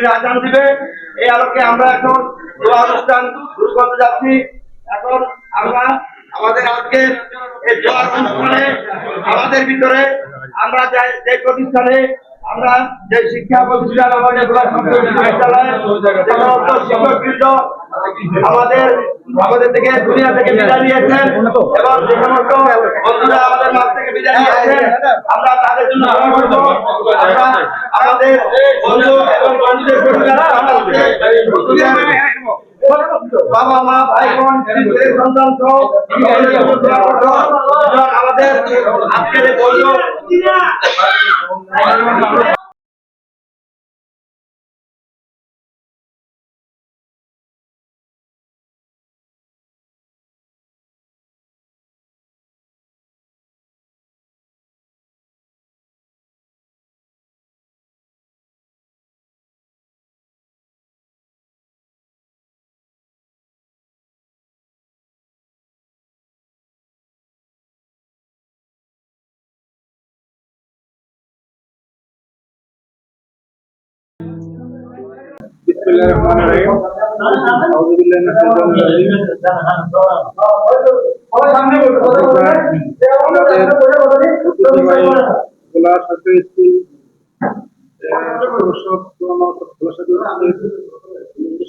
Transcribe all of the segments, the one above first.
মাগরিবের আযান দিবে। এই আলোকে আমরা এখন দোয়া অনুষ্ঠান শুরু করতে যাচ্ছি। এখন আমরা আমাদের আজকে এই দোয়া অনুষ্ঠানে আমাদের ভিতরে আমরা যে প্রতিষ্ঠানে আমরা যে শিক্ষা প্রতিষ্ঠান আমাদের বিশ্ববিদ্যালয় শিক্ষকবৃন্দ আমাদের থেকে দুনিয়া থেকে বিদায় নিয়েছেন এবং যে সমস্ত বন্ধুরা আমাদের মাঝ থেকে বিদায় নিয়েছেন আমরা তাদের জন্য আমরা আমাদের বন্ধু এবং বন্ধুদের বাবা মা ভাই বোন সন্তান সহ আমাদের আজকের বন্ধু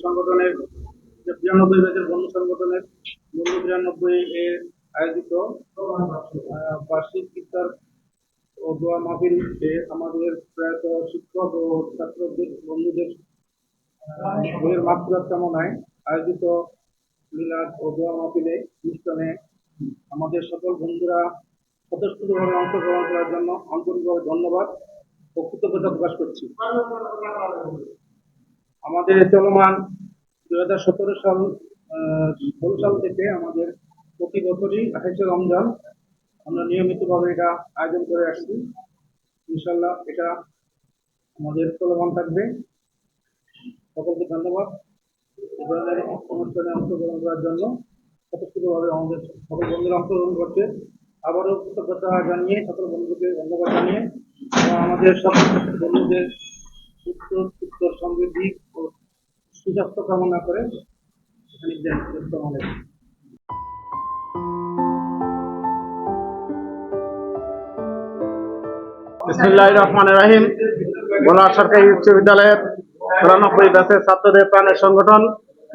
সংগঠনের 93 ব্যাচের বন্ধু সংগঠনের বন্ধু 93 এর আয়োজিত বার্ষিক ইফতার ও দোয়া মাহফিলে আমাদের প্রয়াত শিক্ষক ও ছাত্রদের বন্ধুদের বইয়ের মাগফিরাত কামনায় আয়োজিত মিলাদ ও দোয়া মাহফিলে অনুষ্ঠানে আমাদের সকল বন্ধুরা স্বতঃস্ফূর্তভাবে অংশগ্রহণ করার জন্য আন্তরিকভাবে ধন্যবাদ ও কৃতজ্ঞতা প্রকাশ করছি। আমাদের চলমান 2017 সাল থেকে আমাদের প্রতি বছরই 28 রমজান আমরা নিয়মিতভাবে এটা আয়োজন করে আসছি। ইনশাআল্লাহ এটা আমাদের চলমান থাকবে। সকলকে ধন্যবাদ এই ধরনের অনুষ্ঠানে অংশগ্রহণ করার জন্য। স্বতঃস্ফূর্তভাবে আমাদের সকল বন্ধুরা অংশগ্রহণ করছে। আবারও কৃতজ্ঞতা জানিয়ে সকল বন্ধুকে ধন্যবাদ জানিয়ে এবং আমাদের সকল বন্ধুদের সুস্থ সমৃদ্ধি ও সুস্বাস্থ্য কামনা করে এখানে বিসমিল্লাহির রহমানির রহিম। ভোলা সরকারি উচ্চ বিদ্যালয়ের 93 ব্যাচের ছাত্রদের প্রাণের সংগঠন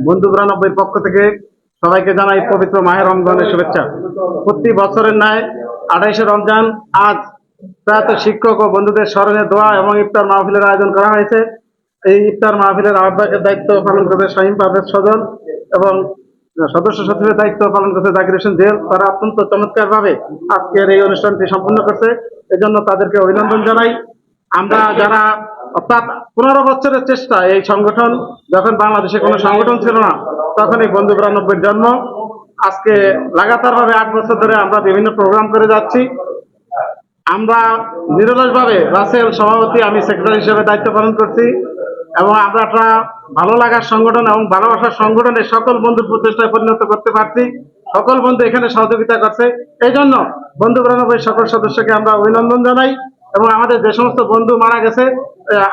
বন্ধু 92 পক্ষ থেকে সবাইকে জানাই পবিত্র মাহে রমজানের শুভেচ্ছা। প্রতি বছরের ন্যায় 28 রমজান আজ প্রয়াত শিক্ষক ও বন্ধুদের স্মরণে দোয়া এবং ইফতার মাহফিলের আয়োজন করা হয়েছে। এই ইফতার মাহফিলের আহ্বায়কের দায়িত্ব পালন করছে শাহিন পারভেজ সজন এবং সদস্য সচিবের দায়িত্ব পালন করছে জাকির হোসেন জেল। তারা অত্যন্ত চমৎকার ভাবে আজকের এই অনুষ্ঠানটি সম্পূর্ণ করছে, এজন্য তাদেরকে অভিনন্দন জানাই। আমরা যারা অর্থাৎ 15 বছরের চেষ্টা, এই সংগঠন যখন বাংলাদেশে কোনো সংগঠন ছিল না তখন এই বন্ধু 92 জন্ম। আজকে লাগাতার ভাবে 8 বছর ধরে আমরা বিভিন্ন প্রোগ্রাম করে যাচ্ছি। আমরা নিরলসভাবে রাসেল সভাপতি, আমি সেক্রেটারি হিসেবে দায়িত্ব পালন করছি এবং আমরা একটা ভালো লাগার সংগঠন এবং ভালোবাসার সংগঠনে সকল বন্ধুর প্রচেষ্টায় পরিণত করতে পারছি। সকল বন্ধু এখানে সহযোগিতা করছে, এই জন্য বন্ধু 92 সকল সদস্যকে আমরা অভিনন্দন জানাই এবং আমাদের যে সমস্ত বন্ধু মারা গেছে,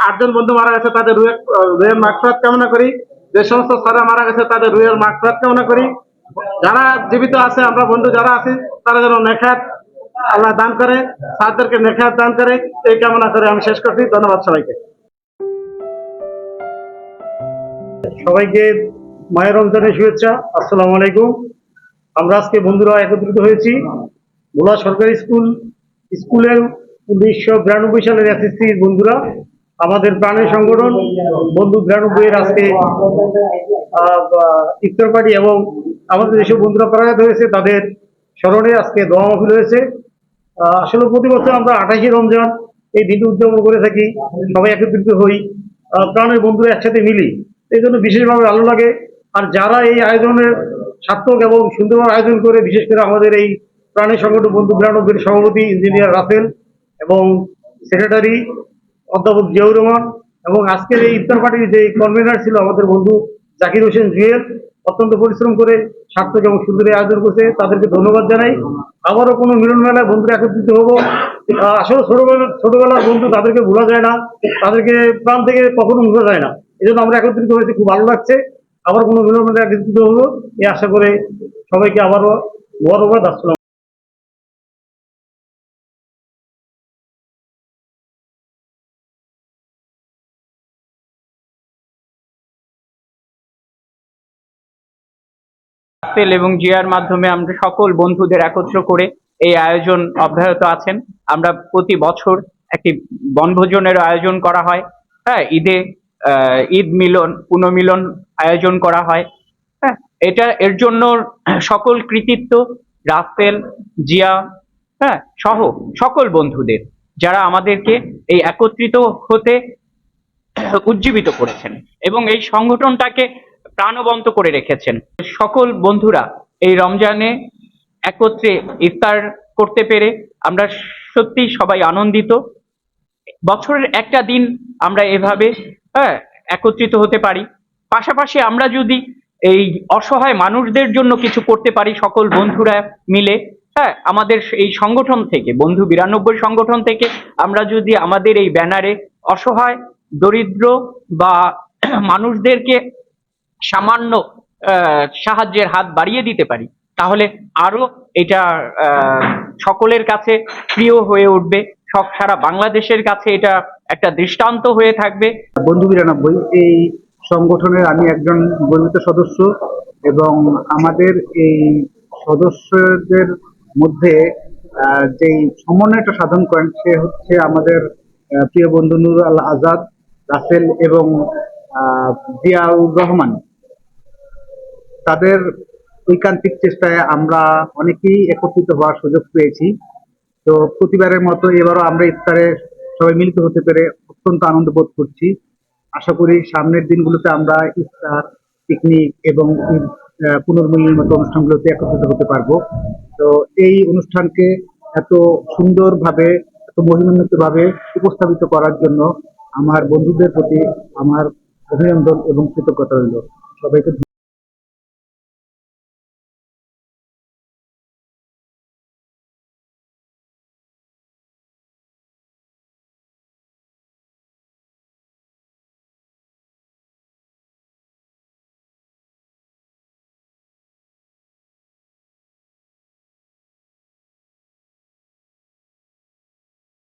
8 জন বন্ধু মারা গেছে, তাদের রুহের মাগফিরাত কামনা করি। যে সমস্ত ছাড়া মারা গেছে তাদের রুহের মাগফিরাত কামনা করি। যারা জীবিত আছে, আমরা বন্ধু যারা আছি, তারা যেন নেখাত আল্লাহ দান করে, তাদেরকে নেখাত দান করে, এই কামনা করে আমি শেষ করছি। ধন্যবাদ সবাইকে। সবাইকে মাহে রমজানের শুভেচ্ছা। আসসালামু আলাইকুম। আমরা আজকে বন্ধুরা একত্রিত হয়েছি ভোলা সরকারি স্কুলের 1992 সালের এসএসসি বন্ধুরা। আমাদের প্রাণের সংগঠন বন্ধু 92 এর আজকে ইফতার পার্টি এবং আমাদের যেসব বন্ধুরা প্রয়াত হয়েছে তাদের স্মরণে আজকে দোয়া মাহফিল হয়েছে। আসলে প্রতি বছর আমরা 28 রমজান এই দিনটি উদযাপন করে থাকি, সবাই একত্রিত হই, প্রাণের বন্ধুরা একসাথে মিলি, এই জন্য বিশেষভাবে ভালো লাগে। আর যারা এই আয়োজনের সার্থক এবং সুন্দরভাবে আয়োজন করে, বিশেষ করে আমাদের এই প্রাণী সংগঠন বন্ধু 92 সভাপতি ইঞ্জিনিয়ার রাসেল এবং সেক্রেটারি অধ্যাপক জিয়াউর রহমান এবং আজকের এই ইফতার পার্টির যে কনভেনার ছিল আমাদের বন্ধু জাকির হোসেন জুয়েল, অত্যন্ত পরিশ্রম করে সার্থক এবং সুন্দর আয়োজন করছে, তাদেরকে ধন্যবাদ জানাই। আবারও কোনো মিলন মেলায় বন্ধুরা একত্রিত হবো। আসলে ছোটবেলার বন্ধু, তাদেরকে ভোলা যায় না, তাদেরকে প্রাণ থেকে কখনো ভোলা যায় না। এই জন্য আমরা একত্রিত হয়েছি, খুব ভালো লাগছে। আবার কোনো বিলম্বে একত্রিত হলো এই আশা করে সবাইকে আবারও বড় আসসালাম। রাসেল এবং জিয়ার মাধ্যমে আমরা সকল বন্ধুদের একত্র করে এই আয়োজন অব্যাহত আছেন। আমরা প্রতি বছর একটি বনভোজনের আয়োজন করা হয়। হ্যাঁ, ঈদ মিলন পুনর্মিলন আয়োজন করা হয়। হ্যাঁ, এর জন্য সকল কৃতিত্ব রাসেল, জিয়া, হ্যাঁ সহ সকল বন্ধুদের, যারা আমাদেরকে এই একত্রিত হতে উজ্জীবিত করেছেন এবং এই সংগঠনটাকে প্রাণবন্ত করে রেখেছেন। সকল বন্ধুরা এই রমজানে একত্রে ইফতার করতে পেরে আমরা সত্যি সবাই আনন্দিত। বছরের একটা দিন আমরা এভাবে একত্রিত হতে পারি। পাশাপাশি আমরা যদি এই অসহায় মানুষদের জন্য কিছু করতে পারি সকল বন্ধুরা মিলে, হ্যাঁ আমাদের এই সংগঠন থেকে, বন্ধু 92 সংগঠন থেকে আমরা যদি আমাদের এই ব্যানারে অসহায়, দরিদ্র বা মানুষদেরকে সামান্য সাহায্যের হাত বাড়িয়ে দিতে পারি, তাহলে আরো এটা সকলের কাছে প্রিয় হয়ে উঠবে। সারা বাংলাদেশের কাছে এটা একটা দৃষ্টান্ত হয়ে থাকবে। বন্ধু 92 এই সংগঠনের আমি একজন গর্বিত সদস্য, এবং আমাদের এই সদস্যদের মধ্যে যেই সমন্বয়টা সাধন করেন সে হচ্ছে আমাদের প্রিয় বন্ধু নুর আল আজাদ, রাসেল এবং জিয়াউর রহমান। তাদের ঐকান্তিক চেষ্টায় আমরা অনেকেই একত্রিত হওয়ার সুযোগ পেয়েছি। তো প্রতিবারের মতো এবারও আমরা ইফতারে সবাই মিলিত হতে পেরে অত্যন্ত আনন্দ বোধ করছি। আশা করি সামনের দিনগুলোতে আমরা ইফতার, পিকনিক এবং পুনর্মিলনের মতো অনুষ্ঠানগুলোতে একত্রিত হতে পারবো। তো এই অনুষ্ঠানকে এত সুন্দরভাবে, এত মহিমান্বিতভাবে উপস্থাপিত করার জন্য আমার বন্ধুদের প্রতি আমার অভিনন্দন এবং কৃতজ্ঞতা রইল। সবাইকে